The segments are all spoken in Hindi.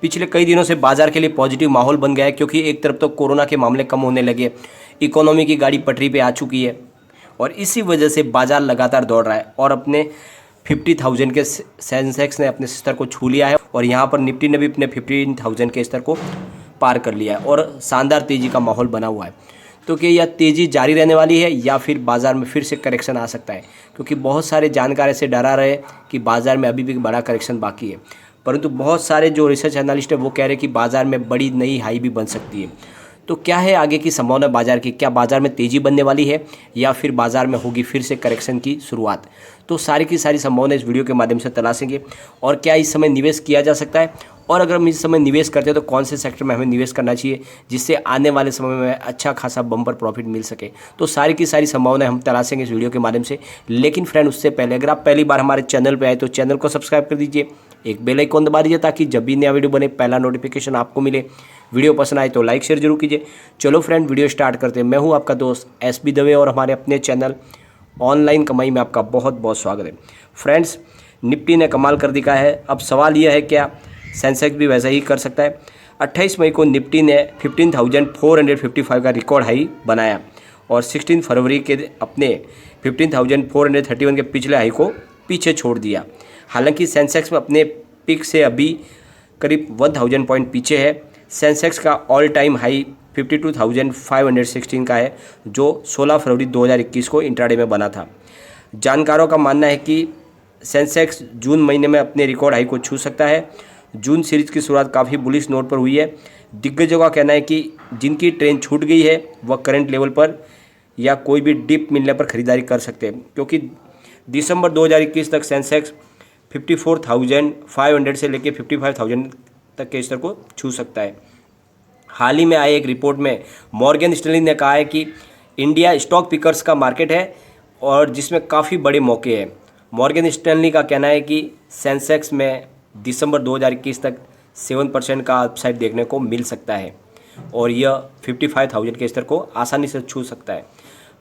पिछले कई दिनों से बाजार के लिए पॉजिटिव माहौल बन गया है, क्योंकि एक तरफ तो कोरोना के मामले कम होने लगे, इकोनॉमी की गाड़ी पटरी पे आ चुकी है और इसी वजह से बाजार लगातार दौड़ रहा है और अपने 50,000 के सेंसेक्स ने अपने स्तर को छू लिया है और यहाँ पर निफ्टी ने भी अपने 15,000 के स्तर को पार कर लिया है और शानदार तेज़ी का माहौल बना हुआ है। तो क्या यह तेज़ी जारी रहने वाली है या फिर बाज़ार में फिर से करेक्शन आ सकता है? क्योंकि बहुत सारे जानकार ऐसे डरा रहे कि बाज़ार में अभी भी बड़ा करेक्शन बाकी है, परंतु बहुत सारे जो रिसर्च एनालिस्ट है वो कह रहे हैं कि बाज़ार में बड़ी नई हाई भी बन सकती है। तो क्या है आगे की संभावना बाज़ार की? क्या बाज़ार में तेज़ी बनने वाली है या फिर बाज़ार में होगी फिर से करेक्शन की शुरुआत? तो सारी की सारी संभावना इस वीडियो के माध्यम से तलाशेंगे। और क्या इस समय निवेश किया जा सकता है, और अगर हम इस समय निवेश करते हैं तो कौन से सेक्टर में हमें निवेश करना चाहिए जिससे आने वाले समय में अच्छा खासा बम्पर प्रॉफिट मिल सके? तो सारी की सारी संभावनाएं हम तलाशेंगे इस वीडियो के माध्यम से। लेकिन फ्रेंड, उससे पहले अगर आप पहली बार हमारे चैनल पर आए तो चैनल को सब्सक्राइब कर दीजिए, एक बेल आइकन दबा दीजिए ताकि जब भी नया वीडियो बने पहला नोटिफिकेशन आपको मिले। वीडियो पसंद आए तो लाइक शेयर जरूर कीजिए। चलो फ्रेंड, वीडियो स्टार्ट करते हैं। मैं हूं आपका दोस्त SB दवे और हमारे अपने चैनल ऑनलाइन कमाई में आपका बहुत बहुत स्वागत है। फ्रेंड्स, निफ्टी ने कमाल कर दिखा है। अब सवाल यह है क्या सेंसेक्स भी वैसा ही कर सकता है? 28 मई को निफ्टी ने 15,455 का रिकॉर्ड हाई बनाया और 16 फरवरी के अपने 15,431 के पिछले हाई को पीछे छोड़ दिया। हालांकि सेंसेक्स में अपने पिक से अभी करीब 1,000 पॉइंट पीछे है। सेंसेक्स का ऑल टाइम हाई 52,516 का है, जो 16 फरवरी 2021 को इंट्राडे में बना था। जानकारों का मानना है कि सेंसेक्स जून महीने में अपने रिकॉर्ड हाई को छू सकता है। जून सीरीज की शुरुआत काफ़ी बुलिश नोट पर हुई है। दिग्गजों का कहना है कि जिनकी ट्रेन छूट गई है वह करंट लेवल पर या कोई भी डिप मिलने पर खरीदारी कर सकते हैं, क्योंकि दिसंबर 2021 तक सेंसेक्स 54,500 से लेकर 55,000 तक के स्तर को छू सकता है। हाल ही में आए एक रिपोर्ट में मॉर्गन स्टैनली ने कहा है कि इंडिया स्टॉक पिकर्स का मार्केट है और जिसमें काफ़ी बड़े मौके हैं। मॉर्गन स्टैनली का कहना है कि सेंसेक्स में दिसंबर 2021 तक 7% का अपसाइड देखने को मिल सकता है और यह 55,000 के स्तर को आसानी से छू सकता है।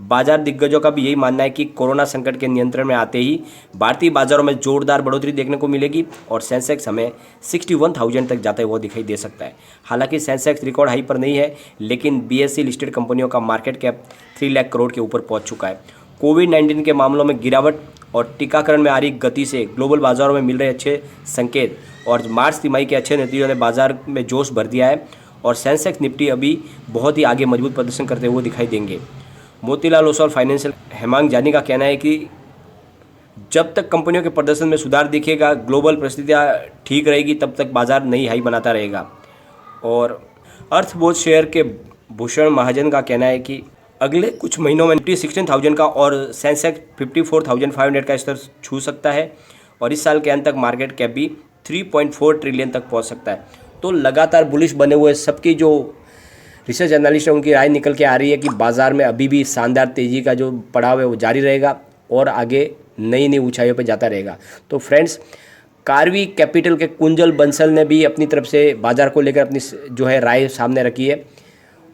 बाजार दिग्गजों का भी यही मानना है कि कोरोना संकट के नियंत्रण में आते ही भारतीय बाजारों में जोरदार बढ़ोतरी देखने को मिलेगी और सेंसेक्स हमें 61,000 तक जाता हुआ दिखाई दे सकता है। हालांकि सेंसेक्स रिकॉर्ड हाई पर नहीं है, लेकिन BSE लिस्टेड कंपनियों का मार्केट कैप 3 लाख करोड़ के ऊपर पहुंच चुका है। कोविड-19 के मामलों में गिरावट और टीकाकरण में आ रही गति से ग्लोबल बाजारों में मिल रहे अच्छे संकेत और मार्च तिमाही के अच्छे नतीजों ने बाजार में जोश भर दिया है और सेंसेक्स निफ्टी अभी बहुत ही आगे मजबूत प्रदर्शन करते हुए दिखाई देंगे। मोतीलाल ओसवाल फाइनेंशियल हेमांग जानी का कहना है कि जब तक कंपनियों के प्रदर्शन में सुधार दिखेगा, ग्लोबल परिस्थितियाँ ठीक रहेगी, तब तक बाजार नई हाई बनाता रहेगा। और अर्थबोध शेयर के भूषण महाजन का कहना है कि अगले कुछ महीनों में निफ्टी 16,000 का और सेंसेक्स 54,500 का स्तर छू सकता है और इस साल के अंत तक मार्केट कैप भी 3.4 ट्रिलियन तक पहुंच सकता है। तो लगातार बुलिश बने हुए सबकी जो रिसर्च एनालिस्ट है उनकी राय निकल के आ रही है कि बाज़ार में अभी भी शानदार तेज़ी का जो पड़ाव है वो जारी रहेगा और आगे नई नई ऊंचाइयों पर जाता रहेगा। तो फ्रेंड्स, कार्वी कैपिटल के कुंजल बंसल ने भी अपनी तरफ से बाज़ार को लेकर अपनी जो है राय सामने रखी है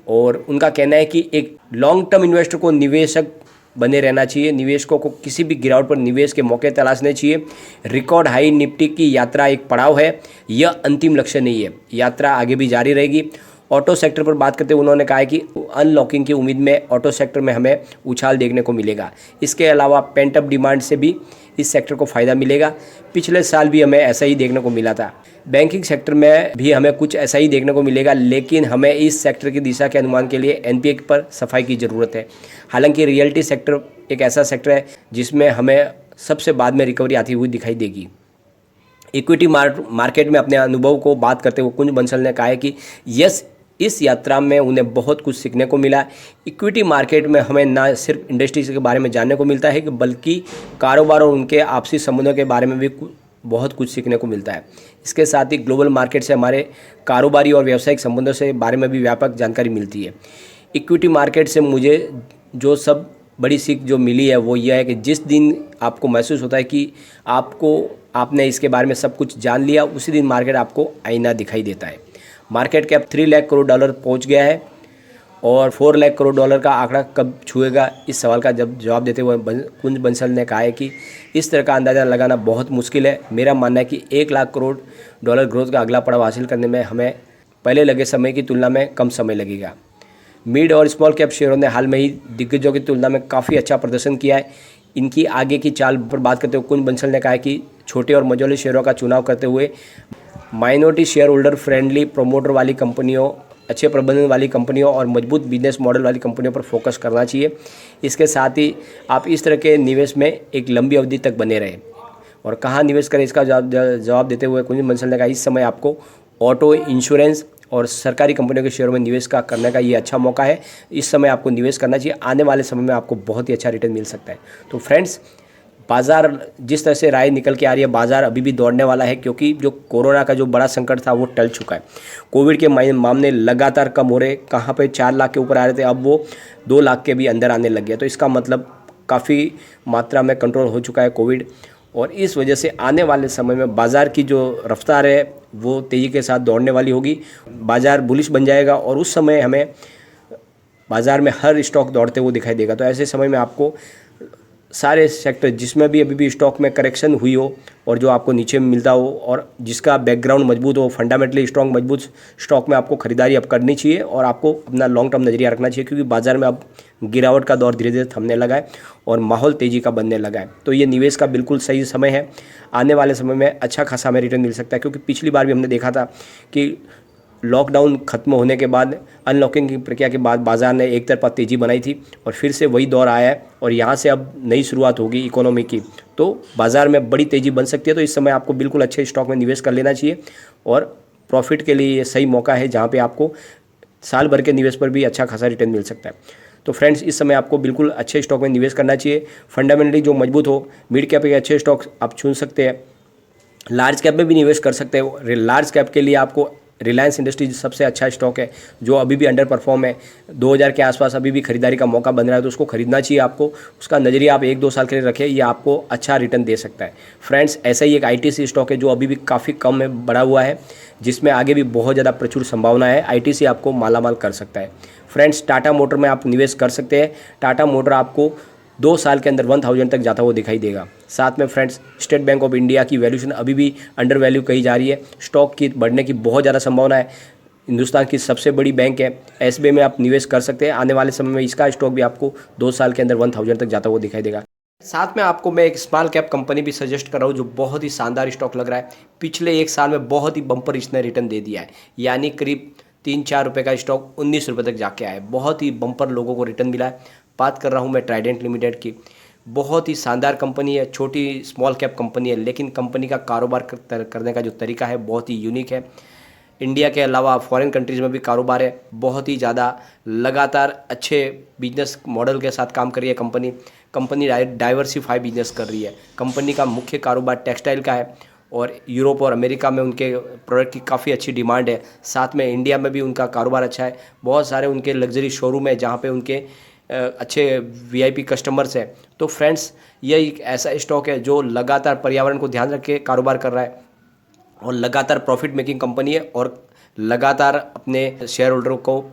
और उनका कहना है कि एक लॉन्ग टर्म इन्वेस्टर को निवेशक बने रहना चाहिए। निवेशकों को किसी भी गिरावट पर निवेश के मौके तलाशने चाहिए। रिकॉर्ड हाई निफ्टी की यात्रा एक पड़ाव है, यह अंतिम लक्ष्य नहीं है, यात्रा आगे भी जारी रहेगी। ऑटो सेक्टर पर बात करते हुए उन्होंने कहा है कि अनलॉकिंग की उम्मीद में ऑटो सेक्टर में हमें उछाल देखने को मिलेगा। इसके अलावा पेंट अप डिमांड से भी इस सेक्टर को फ़ायदा मिलेगा। पिछले साल भी हमें ऐसा ही देखने को मिला था। बैंकिंग सेक्टर में भी हमें कुछ ऐसा ही देखने को मिलेगा, लेकिन हमें इस सेक्टर की दिशा के अनुमान के लिए NPA पर सफाई की ज़रूरत है। हालांकि रियल्टी सेक्टर एक ऐसा सेक्टर है जिसमें हमें सबसे बाद में रिकवरी आती हुई दिखाई देगी। इक्विटी मार्केट में अपने अनुभव को बात करते हुए कुंज बंसल ने कहा है कि इस यात्रा में उन्हें बहुत कुछ सीखने को मिला। इक्विटी मार्केट में हमें ना सिर्फ इंडस्ट्री के बारे में जानने को मिलता है कि बल्कि कारोबार और उनके आपसी संबंधों के बारे में भी बहुत कुछ सीखने को मिलता है। इसके साथ ही ग्लोबल मार्केट से हमारे कारोबारी और व्यावसायिक संबंधों से बारे में भी व्यापक जानकारी मिलती है। इक्विटी मार्केट से मुझे जो सब बड़ी सीख जो मिली है वो यह है कि जिस दिन आपको महसूस होता है कि आपने इसके बारे में सब कुछ जान लिया, उसी दिन मार्केट आपको आईना दिखाई देता है। मार्केट कैप $3 लाख करोड़ पहुंच गया है और 4 लाख करोड़ डॉलर का आंकड़ा कब छुएगा, इस सवाल का जब जवाब देते हुए कुंज बंसल ने कहा है कि इस तरह का अंदाज़ा लगाना बहुत मुश्किल है। मेरा मानना है कि 1 लाख करोड़ डॉलर ग्रोथ का अगला पड़ाव हासिल करने में हमें पहले लगे समय की तुलना में कम समय लगेगा। मिड और स्मॉल कैप शेयरों ने हाल में ही दिग्गजों की तुलना में काफ़ी अच्छा प्रदर्शन किया है। इनकी आगे की चाल पर बात करते हुए कुंज बंसल ने कहा है कि छोटे और मझोले शेयरों का चुनाव करते हुए minority share holder friendly, promoter वाली कंपनियों, अच्छे प्रबंधन वाली कंपनियों और मजबूत बिजनेस मॉडल वाली कंपनियों पर फोकस करना चाहिए। इसके साथ ही आप इस तरह के निवेश में एक लंबी अवधि तक बने रहें। और कहाँ निवेश करें, इसका जवाब देते हुए कुंज बंसल ने कहा इस समय आपको ऑटो, इंश्योरेंस और सरकारी कंपनियों के शेयरों में निवेश करने का ये अच्छा मौका है। इस समय आपको निवेश करना चाहिए, आने वाले समय में आपको बहुत ही अच्छा रिटर्न मिल सकता है। तो फ्रेंड्स, बाज़ार जिस तरह से राय निकल के आ रही है, बाज़ार अभी भी दौड़ने वाला है, क्योंकि जो कोरोना का जो बड़ा संकट था वो टल चुका है। कोविड के मामले लगातार कम हो रहे, कहाँ पे 4 लाख के ऊपर आ रहे थे, अब वो 2 लाख के भी अंदर आने लग गया। तो इसका मतलब काफ़ी मात्रा में कंट्रोल हो चुका है कोविड, और इस वजह से आने वाले समय में बाज़ार की जो रफ्तार है वो तेज़ी के साथ दौड़ने वाली होगी। बाज़ार बुलिश बन जाएगा और उस समय हमें बाज़ार में हर स्टॉक दौड़ते हुए दिखाई देगा। तो ऐसे समय में आपको सारे सेक्टर जिसमें भी अभी भी स्टॉक में करेक्शन हुई हो और जो आपको नीचे मिलता हो और जिसका बैकग्राउंड मजबूत हो, फंडामेंटली स्ट्रॉन्ग मजबूत स्टॉक में आपको खरीदारी अब करनी चाहिए और आपको अपना लॉन्ग टर्म नज़रिया रखना चाहिए, क्योंकि बाज़ार में अब गिरावट का दौर धीरे धीरे थमने लगा है और माहौल तेज़ी का बनने लगा है। तो ये निवेश का बिल्कुल सही समय है। आने वाले समय में अच्छा खासा हमें रिटर्न मिल सकता है, क्योंकि पिछली बार भी हमने देखा था कि लॉकडाउन खत्म होने के बाद, अनलॉकिंग की प्रक्रिया के बाद बाज़ार ने एक तरफा तेज़ी बनाई थी और फिर से वही दौर आया है और यहाँ से अब नई शुरुआत होगी इकोनॉमी की, तो बाज़ार में बड़ी तेज़ी बन सकती है। तो इस समय आपको बिल्कुल अच्छे स्टॉक में निवेश कर लेना चाहिए और प्रॉफिट के लिए ये सही मौका है, जहाँ पे आपको साल भर के निवेश पर भी अच्छा खासा रिटर्न मिल सकता है। तो फ्रेंड्स, इस समय आपको बिल्कुल अच्छे स्टॉक में निवेश करना चाहिए। फंडामेंटली जो मजबूत हो, मिड कैप के अच्छे स्टॉक आप चुन सकते हैं, लार्ज कैप में भी निवेश कर सकते हो। लार्ज कैप के लिए आपको रिलायंस इंडस्ट्रीज सबसे अच्छा स्टॉक है, जो अभी भी अंडर परफॉर्म है। 2000 के आसपास अभी भी खरीदारी का मौका बन रहा है, तो उसको खरीदना चाहिए आपको। उसका नज़रिया आप 1-2 साल के लिए रखें, ये आपको अच्छा रिटर्न दे सकता है। फ्रेंड्स, ऐसा ही एक आईटीसी स्टॉक है जो अभी भी काफ़ी कम में बढ़ा हुआ है, जिसमें आगे भी बहुत ज़्यादा प्रचुर संभावना है। आईटीसी आपको मालामाल कर सकता है। फ्रेंड्स, टाटा मोटर में आप निवेश कर सकते हैं। टाटा मोटर आपको 2 साल के अंदर 1000 तक जाता हुआ दिखाई देगा। साथ में friends, state bank of India की वैल्यूएशन अभी भी अंडर वैल्यू कही जा रही है। स्टॉक की बढ़ने की बहुत ज़्यादा संभावना है। हिंदुस्तान की सबसे बड़ी बैंक है। एसबीआई में आप निवेश कर सकते हैं। आने वाले समय में इसका स्टॉक भी आपको 2 साल के अंदर 1000 तक जाता हुआ दिखाई देगा। साथ में आपको मैं एक स्मॉल कैप कंपनी भी सजेस्ट कर रहा हूँ, जो बहुत ही शानदार स्टॉक लग रहा है। पिछले 1 साल में बहुत ही बम्पर इसने रिटर्न दे दिया है, यानी करीब 3-4 रुपये का स्टॉक 19 रुपये तक जाके आया है। बहुत ही बम्पर लोगों को रिटर्न मिला है। बात कर रहा हूँ मैं ट्राइडेंट लिमिटेड की। बहुत ही शानदार कंपनी है, छोटी स्मॉल कैप कंपनी है, लेकिन कंपनी का कारोबार करने का जो तरीका है बहुत ही यूनिक है। इंडिया के अलावा फॉरेन कंट्रीज़ में भी कारोबार है। बहुत ही ज़्यादा लगातार अच्छे बिजनेस मॉडल के साथ काम कर रही है कंपनी डाइवर्सिफाई बिजनेस कर रही है। कंपनी का मुख्य कारोबार टेक्सटाइल का है और यूरोप और अमेरिका में उनके प्रोडक्ट की काफ़ी अच्छी डिमांड है। साथ में इंडिया में भी उनका कारोबार अच्छा है। बहुत सारे उनके लग्जरी शोरूम है जहाँ पे उनके अच्छे वीआईपी कस्टमर्स हैं। तो फ्रेंड्स, ये एक ऐसा स्टॉक है जो लगातार पर्यावरण को ध्यान रख के कारोबार कर रहा है और लगातार प्रॉफिट मेकिंग कंपनी है और लगातार अपने शेयर होल्डरों को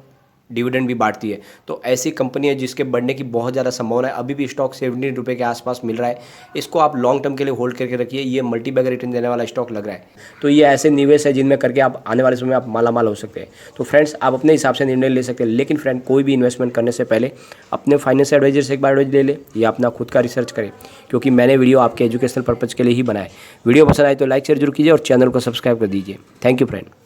डिविडेंड भी बांटती है। तो ऐसी कंपनी है जिसके बढ़ने की बहुत ज़्यादा संभावना है। अभी भी स्टॉक 70 रुपये के आसपास मिल रहा है। इसको आप लॉन्ग टर्म के लिए होल्ड करके रखिए। ये मल्टी बैगर रिटर्न देने वाला स्टॉक लग रहा है। तो ये ऐसे निवेश है जिनमें करके आप आने वाले समय में आप मालामाल हो सकते हैं। तो फ्रेंड्स, आप अपने हिसाब से निर्णय ले सकते हैं, लेकिन फ्रेंड, कोई भी इन्वेस्टमेंट करने से पहले अपने फाइनेंशियल एडवाइजर से एक बार एडवाइस ले ले या अपना खुद का रिसर्च करें, क्योंकि मैंने वीडियो आपके एजुकेशनल पर्पज़ के लिए ही बनाया है। वीडियो पसंद आए तो लाइक शेयर जरूर कीजिए और चैनल को सब्सक्राइब कर दीजिए। Thank you friend.